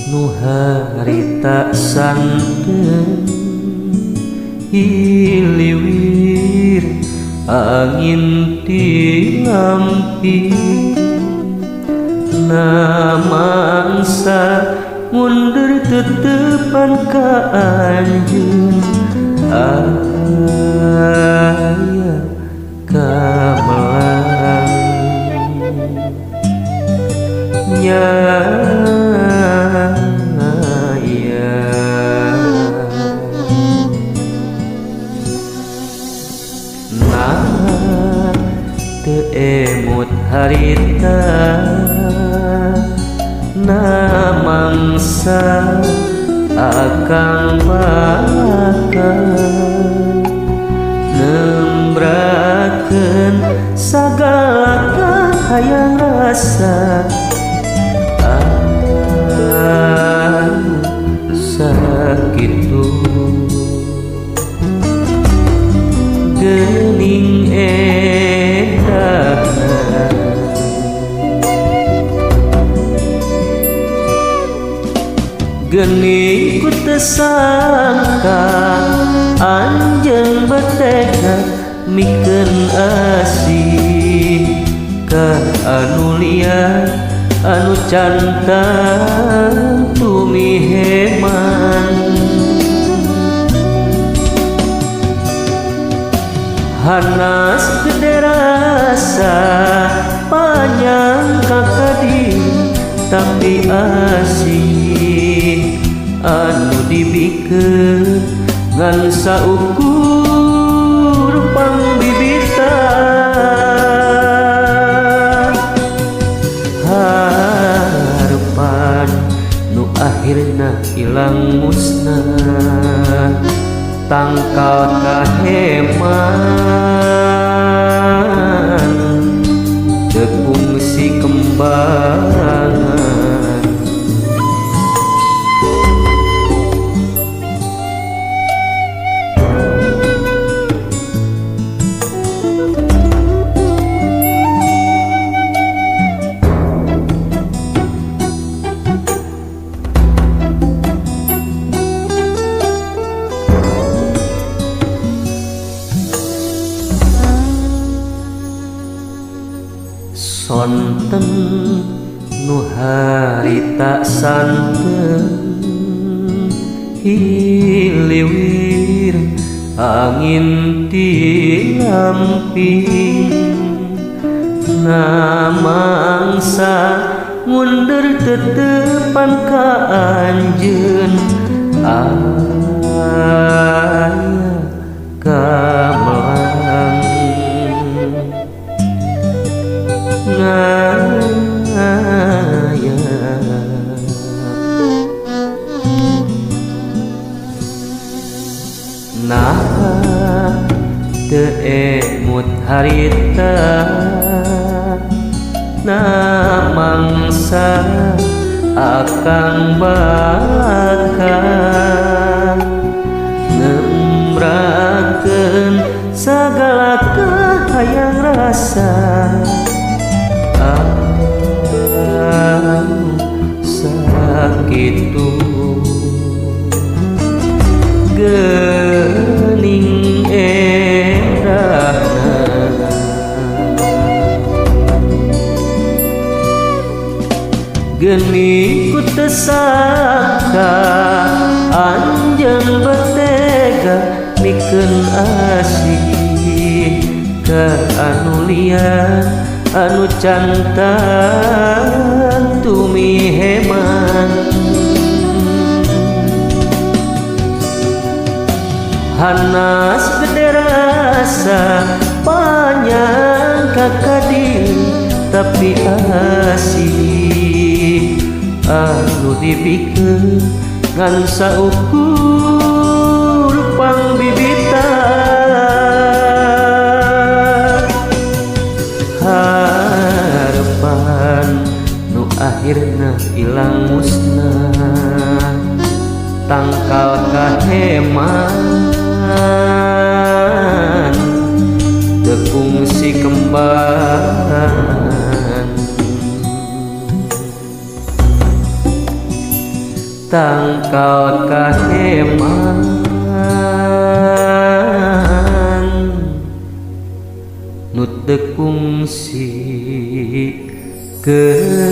nu harita santen hiliwir angin tilampi namangsa mundur tetepan ka anjeun aya kamelang nyaya nah teu emut harita namangsa akang bakal nembrakeun sagala hayang rasa anu sakitu geuning edahna geni ku teu sangka anjeun betega mikeun asih ka anu liar anu cantan tumiheman hanas gede rasa panjang kakadi tapi asih anu dibikeun ngan saukur pangbibitan harapan nu akhirna ilang musnah tangkal kaheman teu fungsi kembangan sonten nu harita santen hiliwir angin tilamping namangsa mundur tetepan ka anjeun aya kamelang ngaya nah teu emut harita namangsa akang bakal nembrakeun sagala hayang rasa sakitu geuning edahna geni ku teu sangka anjeun betega mikeun asih ka anu liar anu cantan tumiheman hanas gede rasa panjang kakadi tapi asih anu dibikeun ngan saukur pangbibitan harapan nu akhirna ilang musnah tangkal kaheman teu fungsi kembangan tangkal kaheman nu teu kungsi kembangan.